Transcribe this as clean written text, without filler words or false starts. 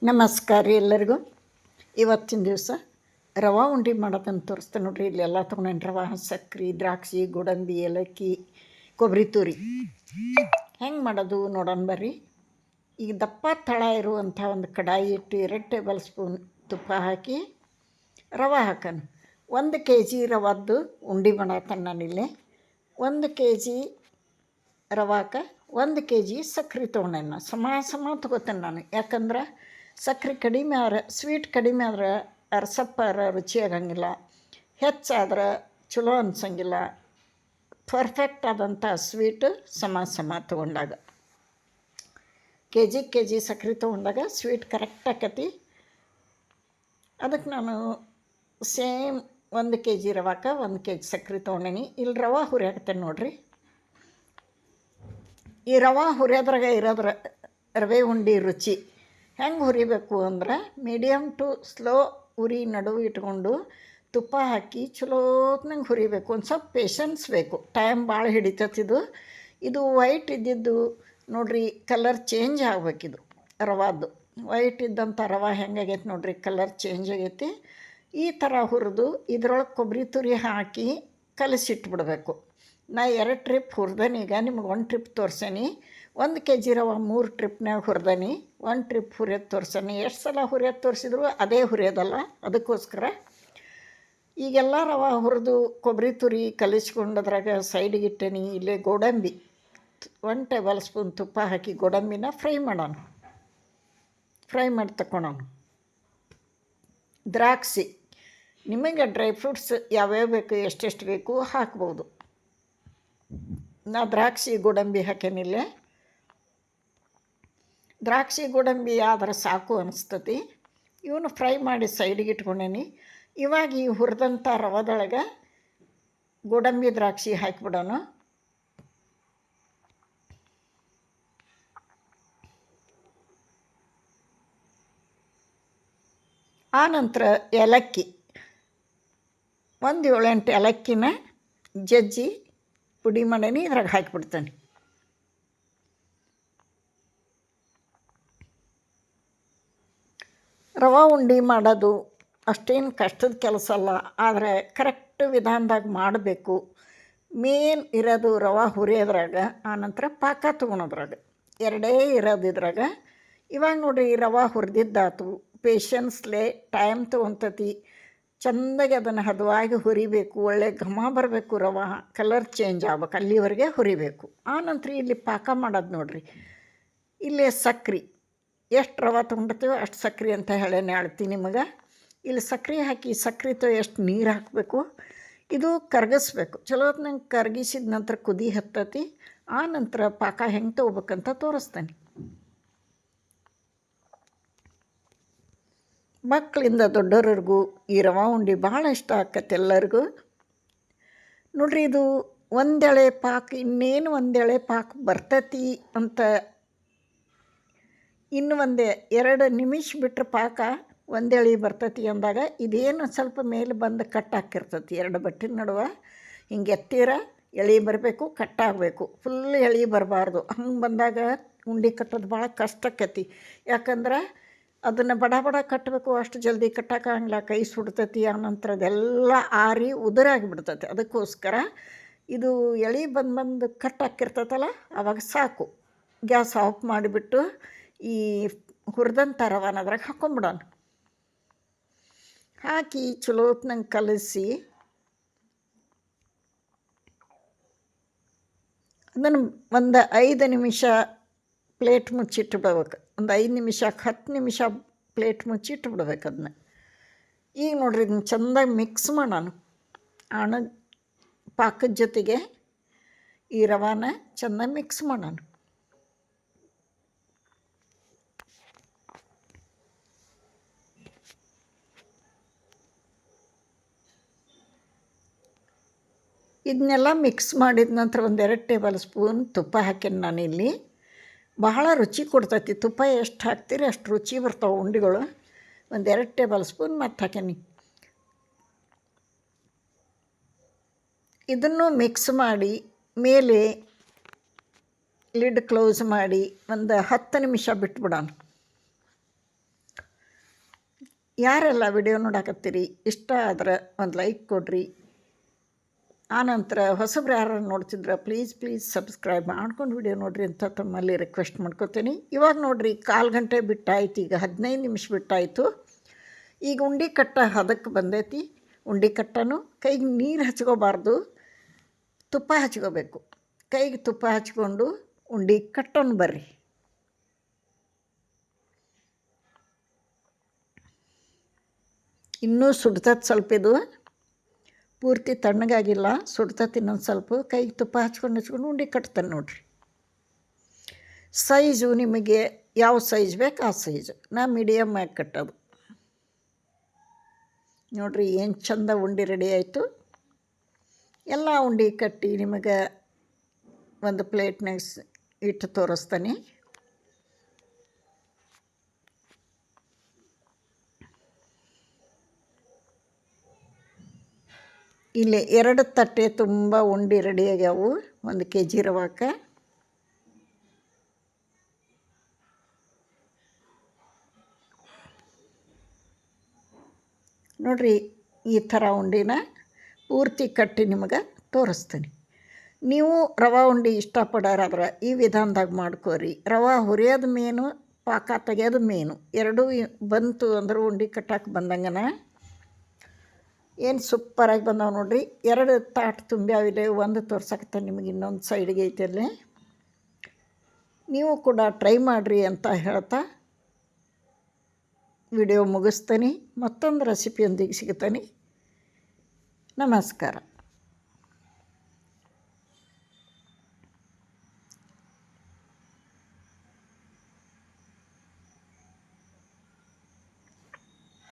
ನಮಸ್ಕಾರ ರೀ ಎಲ್ಲರಿಗೂ. ಇವತ್ತಿನ ದಿವಸ ರವೆ ಉಂಡೆ ಮಾಡೋದನ್ನು ತೋರಿಸ್ತೇನೆ ನೋಡಿರಿ. ಇಲ್ಲೆಲ್ಲ ತೊಗೊಂಡೇನಿ. ರವೆ, ಸಕ್ರೆ, ದ್ರಾಕ್ಷಿ, ಗೋಡಂಬಿ, ಏಲಕ್ಕಿ, ಕೊಬ್ಬರಿ ತುರಿ. ಹೆಂಗೆ ಮಾಡೋದು ನೋಡೋಣ ಬರ್ರಿ. ಈಗ ದಪ್ಪ ತಳ ಇರುವಂಥ ಒಂದು ಕಡಾಯಿ ಇಟ್ಟು 2 ಟೇಬಲ್ ಸ್ಪೂನ್ ತುಪ್ಪ ಹಾಕಿ ರವೆ ಹಾಕೋಣ. 1 kg ರವಾದ್ದು ಉಂಡೆ ಮಾಡತ್ತೇನೆ ನಾನಿಲ್ಲಿ. 1 kg ರವಾಕ್ಕೆ 1 kg ಸಕ್ರೆ ತೊಗೊಂಡೇನೆ. ನಾನು ಸಮ ತೊಗೋತೇನೆ ನಾನು. ಯಾಕಂದ್ರೆ ಸಕ್ರೆ ಕಡಿಮೆ ಆದ್ರೆ ಸ್ವೀಟ್ ಕಡಿಮೆ ಆದ್ರೆ ಅರಸಪ್ಪಾರ ರುಚಿ ಆಗಂಗಿಲ್ಲ, ಹೆಚ್ಚಾದ್ರೆ ಚಲೋ ಅನ್ಸಂಗಿಲ್ಲ. ಪರ್ಫೆಕ್ಟ್ ಆದಂಥ ಸ್ವೀಟ್ ಸಮ ತೊಗೊಂಡಾಗ, ಕೆ ಜಿ ಸಕ್ರೆ ತೊಗೊಂಡಾಗ ಸ್ವೀಟ್ ಕರೆಕ್ಟ್ ಆಕತಿ. ಅದಕ್ಕೆ ನಾನು ಸೇಮ್ 1 kg ರವಾಕ್ಕೆ 1 kg ಸಕ್ರೆ ತೊಗೊಂಡೇನಿ. ಇಲ್ಲಿ ರವೆ ಹುರಿಯಾಕತ್ತೇನೆ ನೋಡಿರಿ. ಈ ರವೆ ಹುರಿಯೋದ್ರಾಗ ಇರೋದ್ರ ರವೆ ಉಂಡೆ ರುಚಿ. ಹೆಂಗೆ ಹುರಿಬೇಕು ಅಂದ್ರೆ ಮೀಡಿಯಮ್ ಟು ಸ್ಲೋ ಉರಿ ನಡುವೆ ಇಟ್ಕೊಂಡು ತುಪ್ಪ ಹಾಕಿ ಚಲೋತ್ನಂಗೆ ಹುರಿಬೇಕು. ಒಂದು ಸ್ವಲ್ಪ ಪೇಷನ್ಸ್ ಬೇಕು, ಟೈಮ್ ಭಾಳ ಹಿಡಿತತಿದು. ಇದು ವೈಟ್ ಇದ್ದಿದ್ದು ನೋಡಿರಿ, ಕಲರ್ ಚೇಂಜ್ ಆಗಬೇಕಿದು ರವಾದ್ದು. ವೈಟ್ ಇದ್ದಂಥ ರವೆ ಹೆಂಗಾಗೈತೆ ನೋಡಿರಿ, ಕಲರ್ ಚೇಂಜ್ ಆಗೈತಿ. ಈ ಥರ ಹುರಿದು ಇದ್ರೊಳಗೆ ಕೊಬ್ಬರಿ ತುರಿ ಹಾಕಿ ಕಲಸಿಟ್ಬಿಡ್ಬೇಕು. ನಾ 2 ಟ್ರಿಪ್ ಹುರಿದೇನಿ. ಈಗ ನಿಮ್ಗೆ 1 ಟ್ರಿಪ್ ತೋರ್ಸೇನಿ. 1 kg ರವೆ 3 ಟ್ರಿಪ್ನಾಗ ಹುರಿದೇನಿ. 1 ಟ್ರಿಪ್ ಹುರಿಯೋದು ತೋರ್ಸೇನಿ. ಎಷ್ಟು ಸಲ ಹುರಿಯೋದು ತೋರಿಸಿದ್ರು ಅದೇ ಹುರಿಯೋದಲ್ಲ, ಅದಕ್ಕೋಸ್ಕರ ಈಗೆಲ್ಲ ರವೆ ಹುರಿದು ಕೊಬ್ಬರಿ ತುರಿ ಕಲಿಸ್ಕೊಂಡದ್ರಾಗ ಸೈಡಿಗೆ ಇಟ್ಟೇನಿ. ಇಲ್ಲೇ ಗೋಡಂಬಿ 1 ಟೇಬಲ್ ಸ್ಪೂನ್ ತುಪ್ಪ ಹಾಕಿ ಗೋಡಂಬಿನ ಫ್ರೈ ಮಾಡಿ ತಗೊಳೋಣ. ದ್ರಾಕ್ಷಿ, ನಿಮಗೆ ಡ್ರೈ ಫ್ರೂಟ್ಸ್ ಯಾವ್ಯಾವ ಬೇಕು, ಎಷ್ಟೆಷ್ಟು ಬೇಕು ಹಾಕ್ಬೋದು. ನಾ ದ್ರಾಕ್ಷಿ ಗೋಡಂಬಿ ಹಾಕೇನಿಲ್ಲ. ದ್ರಾಕ್ಷಿ ಗೋಡಂಬಿ ಆದ್ರೆ ಸಾಕು ಅನಿಸ್ತತಿ. ಇವನು ಫ್ರೈ ಮಾಡಿ ಸೈಡಿಗೆ ಇಟ್ಕೊಂಡೇನಿ. ಇವಾಗ ಈ ಹುರಿದಂಥ ರವದೊಳಗೆ ಗೋಡಂಬಿ ದ್ರಾಕ್ಷಿ ಹಾಕಿಬಿಡೋಣ. ಆನಂತರ ಏಲಕ್ಕಿ, 1 7-8 ಏಲಕ್ಕಿನ ಜಜ್ಜಿ ಪುಡಿ ಮಾಡೀನಿ, ಇದ್ರಾಗ ಹಾಕಿಬಿಡ್ತೇನೆ. ರವೆ ಉಂಡೆ ಮಾಡೋದು ಅಷ್ಟೇನು ಕಷ್ಟದ ಕೆಲಸ ಅಲ್ಲ, ಆದರೆ ಕರೆಕ್ಟ್ ವಿಧಾನದಾಗ ಮಾಡಬೇಕು. ಮೇನ್ ಇರೋದು ರವೆ ಹುರಿಯೋದ್ರಾಗ, ಆನಂತರ ಪಾಕ ತೊಗೊಳೋದ್ರಾಗ, 2 ಇರೋದು ಇದ್ರಾಗ. ಇವಾಗ ನೋಡಿರಿ, ರವೆ ಹುರಿದಿದ್ದಾತು. ಪೇಷನ್ಸ್ಲೇ ಟೈಮ್ ತೊಗೊತತಿ. ಚೆಂದಾಗಿ ಅದನ್ನು ಹದವಾಗಿ ಹುರಿಬೇಕು. ಒಳ್ಳೆ ಘಮ ಬರಬೇಕು. ರವೆ ಕಲರ್ ಚೇಂಜ್ ಆಗ್ಬೇಕು, ಅಲ್ಲಿವರೆಗೆ ಹುರಿಬೇಕು. ಆನಂತರ ಇಲ್ಲಿ ಪಾಕ ಮಾಡೋದು ನೋಡಿರಿ. ಇಲ್ಲಿ ಸಕ್ರೆ ಎಷ್ಟು ರವೆ ತೊಗೊಂಡಿರ್ತೀವೋ ಅಷ್ಟು ಸಕ್ರೆ ಅಂತ ಹೇಳೇನೆ ಹೇಳ್ತೀನಿ ನಿಮಗೆ. ಇಲ್ಲಿ ಸಕ್ರೆ ಹಾಕಿ ಸಕ್ರೆ ಎಷ್ಟು ನೀರು ಹಾಕಬೇಕು, ಇದು ಕರಗಿಸ್ಬೇಕು. ಚಲೋ ಹೊತ್ನಂಗೆ ಕರಗಿಸಿದ ನಂತರ ಕುದಿ ಹತ್ತತಿ. ಆ ನಂತರ ಪಾಕ ಹೆಂಗೆ ತೊಗೋಬೇಕಂತ ತೋರಿಸ್ತೇನೆ. ಮಕ್ಕಳಿಂದ ದೊಡ್ಡವ್ರಿಗೂ ಈ ರವೆ ಉಂಡೆ ಭಾಳ ಇಷ್ಟ ಆಕತ್ತೆ ಎಲ್ಲರಿಗೂ. ನೋಡಿರಿ, ಇದು 1 ಎಳೆ ಪಾಕ, ಇನ್ನೇನು 1 ಎಳೆ ಪಾಕ ಬರ್ತೈತಿ ಅಂತ, ಇನ್ನು 2 ನಿಮಿಷ ಬಿಟ್ಟರೆ ಪಾಕ 1 ಎಳೆ ಬರ್ತೈತಿ ಅಂದಾಗ ಇದೇನು ಸ್ವಲ್ಪ ಮೇಲೆ ಬಂದು ಕಟ್ಟಾಕಿರ್ತೈತಿ. 2 ಬಟ್ಟೆ ನಡುವೆ ಹಿಂಗೆ ಎತ್ತೀರ ಎಳೆ ಬರಬೇಕು, ಕಟ್ಟಾಗಬೇಕು. ಫುಲ್ ಎಳೆ ಬರಬಾರ್ದು. ಹಂಗೆ ಬಂದಾಗ ಉಂಡೆ ಕಟ್ಟೋದು ಭಾಳ ಕಷ್ಟ ಆಕತಿ. ಯಾಕಂದ್ರೆ ಅದನ್ನು ಬಡ ಕಟ್ಟಬೇಕು, ಅಷ್ಟು ಜಲ್ದಿ ಕಟ್ಟೋಕ್ಕಾಗಲ್ಲ, ಕೈ ಸುಡ್ತೈತಿ. ಆನಂತರ ಅದೆಲ್ಲ ಆರಿ ಉದುರಾಗಿಬಿಡ್ತೈತಿ. ಅದಕ್ಕೋಸ್ಕರ ಇದು ಎಳೆ ಬಂದು ಕಟ್ಟಾಕಿರ್ತೈತಲ್ಲ, ಆವಾಗ ಸಾಕು. ಗ್ಯಾಸ್ ಆಫ್ ಮಾಡಿಬಿಟ್ಟು ಈ ಹುರಿದಂಥ ರವಾನ ಅದ್ರಾಗ ಹಾಕ್ಕೊಂಬಿಡೋಣ. ಹಾಕಿ ಚಲೋ ಹೊತ್ನಂಗೆ ಕಲಸಿ ಅದನ್ನು ಒಂದು 5 ನಿಮಿಷ ಪ್ಲೇಟ್ ಮುಚ್ಚಿಟ್ಬಿಡ್ಬೇಕು. ಒಂದು 5 ನಿಮಿಷ 10 ನಿಮಿಷ ಪ್ಲೇಟ್ ಮುಚ್ಚಿಟ್ಬಿಡ್ಬೇಕು ಅದನ್ನ. ಈಗ ನೋಡಿರಿ, ಇದನ್ನ ಚೆಂದಾಗಿ ಮಿಕ್ಸ್ ಮಾಡೋಣ. ಪಾಕದ ಜೊತೆಗೆ ಈ ರವಾನ ಚೆಂದಾಗಿ ಮಿಕ್ಸ್ ಮಾಡೋಣ. ಇದನ್ನೆಲ್ಲ ಮಿಕ್ಸ್ ಮಾಡಿದ ನಂತರ 2 ಟೇಬಲ್ ಸ್ಪೂನ್ ತುಪ್ಪ ಹಾಕೀನಿ ನಾನಿಲ್ಲಿ. ಬಹಳ ರುಚಿ ಕೊಡ್ತೈತಿ. ತುಪ್ಪ ಎಷ್ಟು ಹಾಕ್ತೀರಿ ಅಷ್ಟು ರುಚಿ ಬರ್ತಾವೆ ಉಂಡೆಗಳು. 2 ಟೇಬಲ್ ಸ್ಪೂನ್ ಮತ್ತು ಹಾಕೀನಿ. ಇದನ್ನು ಮಿಕ್ಸ್ ಮಾಡಿ ಮೇಲೆ ಲಿಡ್ ಕ್ಲೋಸ್ ಮಾಡಿ ಒಂದು 10 ನಿಮಿಷ ಬಿಟ್ಬಿಡೋಣ. ಯಾರೆಲ್ಲ ವಿಡಿಯೋ ನೋಡಾಕತ್ತೀರಿ, ಇಷ್ಟ ಆದ್ರೆ ಒಂದು ಲೈಕ್ ಕೊಡ್ರಿ. ಆನಂತರ ಹೊಸಬ್ರು ಯಾರು ನೋಡ್ತಿದ್ರೆ ಪ್ಲೀಸ್ ಸಬ್ಸ್ಕ್ರೈಬ್ ಮಾಡ್ಕೊಂಡು ವಿಡಿಯೋ ನೋಡಿರಿ ಅಂತ ತಮ್ಮಲ್ಲಿ ರಿಕ್ವೆಸ್ಟ್ ಮಾಡ್ಕೊತೀನಿ. ಇವಾಗ ನೋಡಿರಿ 1/4 ಗಂಟೆ ಬಿಟ್ಟಾಯ್ತು, ಈಗ 15 ನಿಮಿಷ ಬಿಟ್ಟಾಯಿತು. ಈಗ ಉಂಡೆ ಕಟ್ಟ ಹದಕ್ಕೆ ಬಂದೈತಿ. ಉಂಡೆ ಕಟ್ಟನು ಕೈಗೆ ನೀರು ಹಚ್ಕೋಬಾರ್ದು, ತುಪ್ಪ ಹಚ್ಕೋಬೇಕು. ಕೈಗೆ ತುಪ್ಪ ಹಚ್ಕೊಂಡು ಉಂಡೆ ಕಟ್ಟೋನು ಬರ್ರಿ. ಇನ್ನೂ ಸುಡ್ತದೆ ಸ್ವಲ್ಪ, ಇದು ಪೂರ್ತಿ ತಣ್ಣಗಾಗಿಲ್ಲ, ಸುಡ್ತತಿ ಇನ್ನೊಂದು ಸ್ವಲ್ಪ. ಕೈಗೆ ತುಪ್ಪ ಹಚ್ಕೊಂಡು ಉಂಡೆ ಕಟ್ತಾನೆ ನೋಡಿರಿ. ಸೈಜು ನಿಮಗೆ ಯಾವ ಸೈಜ್ ಬೇಕು ಆ ಸೈಜು. ನಾ ಮೀಡಿಯಮ್ ಆಗಿ ಕಟ್ಟೋದು ನೋಡಿರಿ. ಏನು ಚಂದ ಉಂಡೆ ರೆಡಿ ಆಯಿತು. ಎಲ್ಲ ಉಂಡೆ ಕಟ್ಟಿ ನಿಮಗೆ ಒಂದು ಪ್ಲೇಟ್ನಾಗ ಇಟ್ಟು ತೋರಿಸ್ತಾನೆ. ಇಲ್ಲಿ 2 ತಟ್ಟೆ ತುಂಬ ಉಂಡೆ ರೆಡಿ ಆಗ್ಯಾವು 1 kg ರವಾಕ್ಕೆ. ನೋಡಿರಿ, ಈ ಥರ ಉಂಡಿನ ಪೂರ್ತಿ ಕಟ್ಟಿ ನಿಮಗೆ ತೋರಿಸ್ತೀನಿ. ನೀವು ರವೆ ಉಂಡೆ ಇಷ್ಟಪಡೋರಾದ್ರೆ ಈ ವಿಧಾನದಾಗ ಮಾಡ್ಕೋರಿ. ರವೆ ಹುರಿಯೋದು ಮೇನು, ಪಾಕ ತೆಗೆಯೋದು ಮೇನು, ಎರಡೂ ಬಂತು ಅಂದ್ರೆ ಉಂಡೆ ಕಟ್ಟಕ್ಕೆ ಬಂದಂಗನ ಏನು ಸೂಪರಾಗಿ ಬಂದಾವೆ ನೋಡಿರಿ. 2 ತಾಟು ತುಂಬ್ಯಾವಿದೆ, ಒಂದು ತೋರ್ಸಕತ್ತಾನೆ ನಿಮಗೆ, ಇನ್ನೊಂದು ಸೈಡ್ಗೆ ಐತೆ ಅಲ್ಲಿ. ನೀವು ಕೂಡ ಟ್ರೈ ಮಾಡಿರಿ ಅಂತ ಹೇಳ್ತಾ ವಿಡಿಯೋ ಮುಗಿಸ್ತೀನಿ. ಮತ್ತೊಂದು ರೆಸಿಪಿಯೊಂದಿಗೆ ಸಿಗ್ತಾನೆ. ನಮಸ್ಕಾರ.